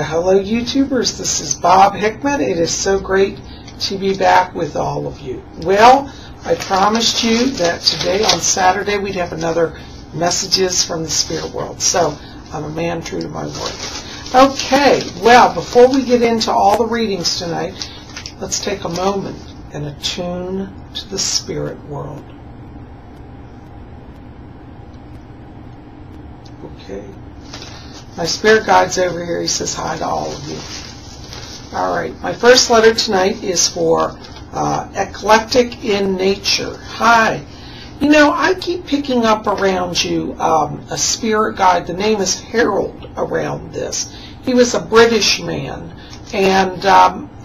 Hello YouTubers, this is Bob Hickman. It is so great to be back with all of you. Well, I promised you that today on Saturday we'd have another Messages from the Spirit World. So I'm a man true to my word. Okay, well, before we get into all the readings tonight, let's take a moment and attune to the Spirit World. Okay. My spirit guide's over here. He says hi to all of you. All right. My first letter tonight is for eclectic in nature. Hi. You know, I keep picking up around you a spirit guide. The name is Harold around this. He was a British man. And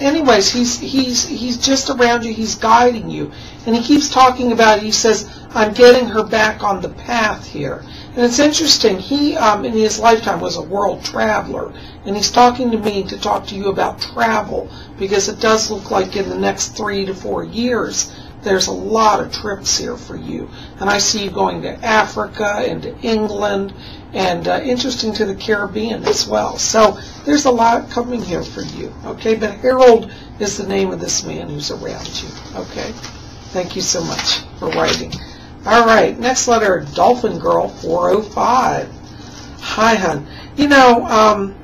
anyways, he's just around you. He's guiding you. And he keeps talking about it. He says, I'm getting her back on the path here. And it's interesting, he, in his lifetime, was a world traveler. And he's talking to me to talk to you about travel, because it does look like in the next 3 to 4 years, there's a lot of trips here for you. And I see you going to Africa and to England, and interesting to the Caribbean as well. So there's a lot coming here for you, okay? But Harold is the name of this man who's around you, okay? Thank you so much for writing. All right, next letter, Dolphin Girl 405. Hi, hon. You know,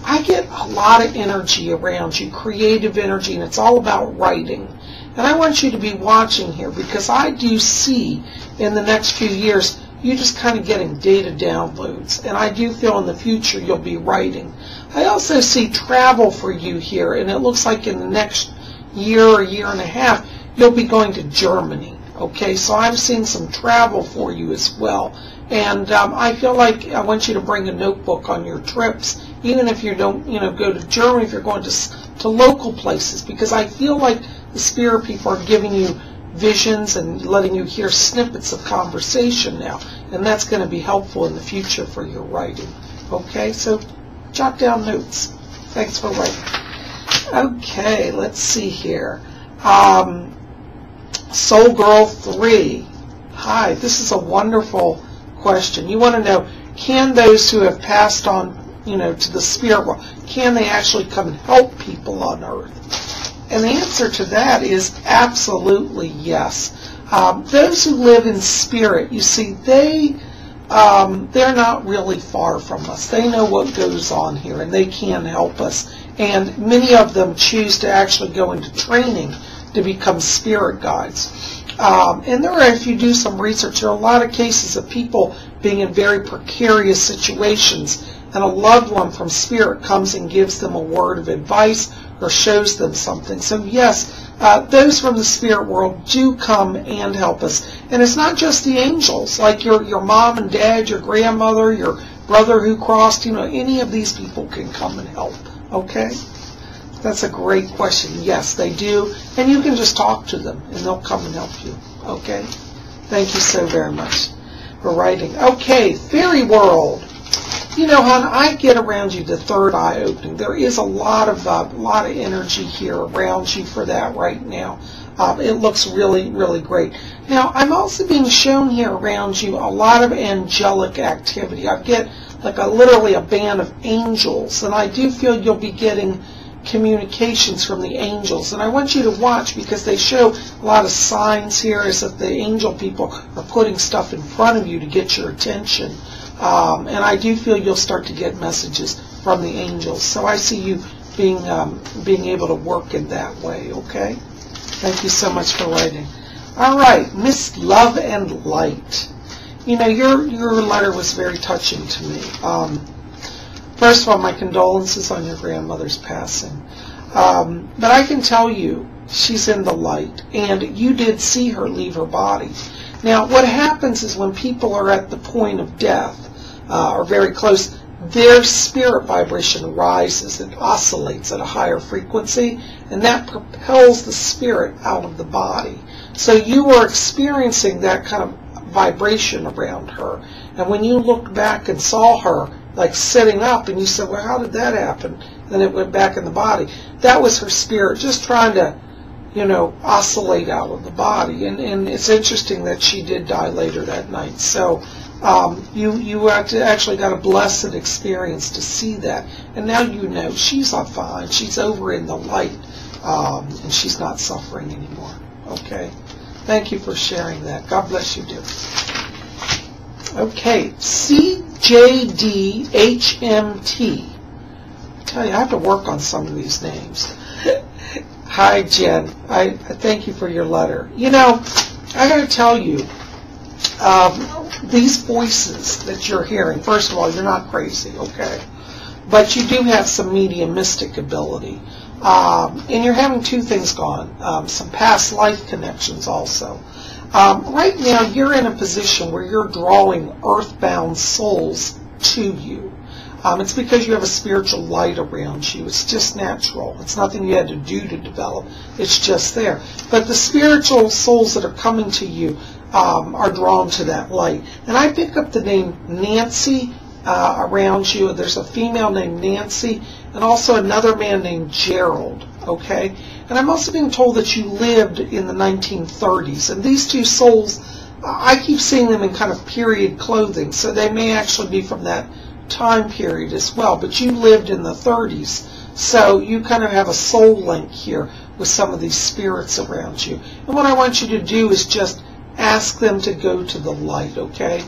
I get a lot of energy around you, creative energy, and it's all about writing. And I want you to be watching here, because I do see in the next few years you just kind of getting data downloads. And I do feel in the future you'll be writing. I also see travel for you here, and it looks like in the next year or year and a half you'll be going to Germany. Okay, so I'm seeing some travel for you as well. And I feel like I want you to bring a notebook on your trips, even if you don't, go to Germany, if you're going to local places, because I feel like the spirit people are giving you visions and letting you hear snippets of conversation now. And that's going to be helpful in the future for your writing. Okay, so jot down notes. Thanks for writing. Okay, let's see here. Soul Girl 3. Hi, this is a wonderful question. You want to know, can those who have passed on, to the spirit world, can they actually come and help people on earth? And the answer to that is absolutely yes. Those who live in spirit, you see, they're not really far from us. They know what goes on here, and they can help us. And many of them choose to actually go into training to become spirit guides. And there are, if you do some research, there are a lot of cases of people being in very precarious situations, and a loved one from spirit comes and gives them a word of advice or shows them something. So yes, those from the spirit world do come and help us. And it's not just the angels, like your mom and dad, your grandmother, your brother who crossed, any of these people can come and help, okay? That's a great question. Yes, they do. And you can just talk to them, and they'll come and help you. Okay? Thank you so very much for writing. Okay, Fairy World. You know, hon, I get around you the third eye opening. There is a lot of energy here around you for that right now. It looks really, really great. Now, I'm also being shown here around you a lot of angelic activity. I get like literally a band of angels, and I do feel you'll be getting communications from the angels. And I want you to watch, because they show a lot of signs here as that the angel people are putting stuff in front of you to get your attention. And I do feel you'll start to get messages from the angels. So I see you being able to work in that way, okay? Thank you so much for writing. All right, Miss Love and Light. You know, your letter was very touching to me. First of all, my condolences on your grandmother's passing. But I can tell you, she's in the light, and you did see her leave her body. Now, what happens is when people are at the point of death, or very close, their spirit vibration rises and oscillates at a higher frequency, and that propels the spirit out of the body. So you were experiencing that kind of vibration around her. And when you looked back and saw her, like sitting up, and you said, well, how did that happen? Then it went back in the body. That was her spirit just trying to, oscillate out of the body. And it's interesting that she did die later that night. So you actually got a blessed experience to see that. And now she's fine. She's over in the light, and she's not suffering anymore. Okay? Thank you for sharing that. God bless you, dear. Okay, CJDHMT. I tell you, I have to work on some of these names. Hi, Jen. I thank you for your letter. I got to tell you, these voices that you're hearing, first of all, you're not crazy, okay? But you do have some mediumistic ability. And you're having two things going, some past life connections also. Right now, you're in a position where you're drawing earthbound souls to you. It's because you have a spiritual light around you. It's just natural. It's nothing you had to do to develop. It's just there. But the spiritual souls that are coming to you are drawn to that light. And I pick up the name Nancy around you. There's a female named Nancy and also another man named Gerald. Okay? And I'm also being told that you lived in the 1930s. And these two souls, I keep seeing them in kind of period clothing. So they may actually be from that time period as well, but you lived in the 30s, so you kind of have a soul link here with some of these spirits around you. And what I want you to do is just ask them to go to the light, okay?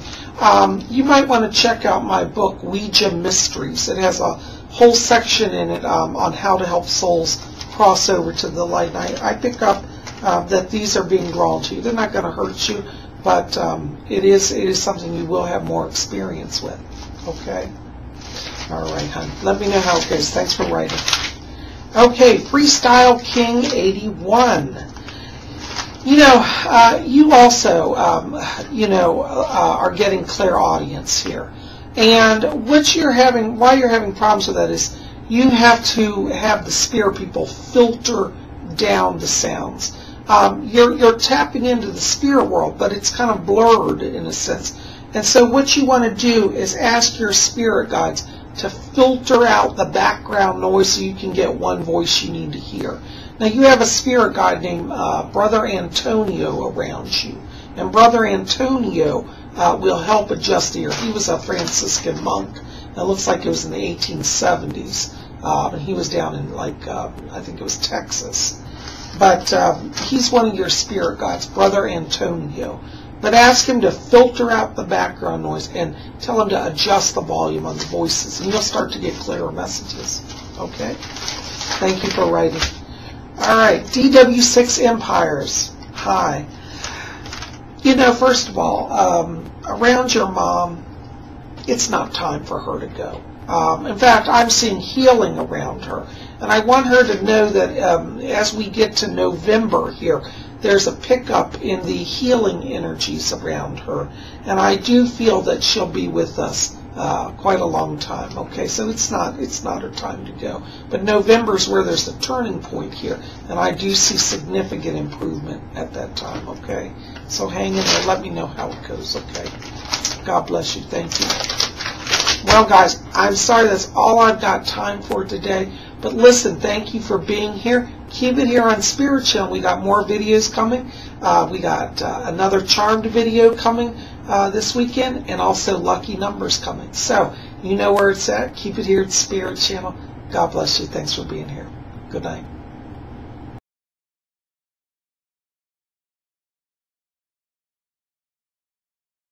You might want to check out my book, Ouija Mysteries. It has a whole section in it on how to help souls cross over to the light. And I pick up that these are being drawn to you. They're not going to hurt you, but it is something you will have more experience with. Okay? All right, hon. Let me know how it goes. Thanks for writing. Okay, Freestyle King 81. You also, are getting clairaudience here. And why you're having problems with that is you have to have the spirit people filter down the sounds. You're tapping into the spirit world, but it's kind of blurred in a sense. And so what you want to do is ask your spirit guides to filter out the background noise so you can get one voice you need to hear. Now you have a spirit guide named Brother Antonio around you. And Brother Antonio will help adjust the ear. He was a Franciscan monk. It looks like it was in the 1870s. And he was down in I think it was Texas. But he's one of your spirit guides, Brother Antonio. But ask him to filter out the background noise and tell him to adjust the volume on the voices. And you'll start to get clearer messages. Okay? Thank you for writing. All right. DW6 Empires. Hi. First of all, around your mom, it's not time for her to go. In fact, I'm seeing healing around her. And I want her to know that as we get to November here, there's a pickup in the healing energies around her. And I do feel that she'll be with us quite a long time. Okay, so it's not her time to go. But November's where there's a turning point here. And I do see significant improvement at that time. Okay, so hang in there. Let me know how it goes. Okay, God bless you. Thank you. Well, guys, I'm sorry that's all I've got time for today. But listen, thank you for being here. Keep it here on Spirit Channel. We got more videos coming. We got another Charmed video coming this weekend, and also Lucky Numbers coming. So, you know where it's at. Keep it here at Spirit Channel. God bless you. Thanks for being here. Good night.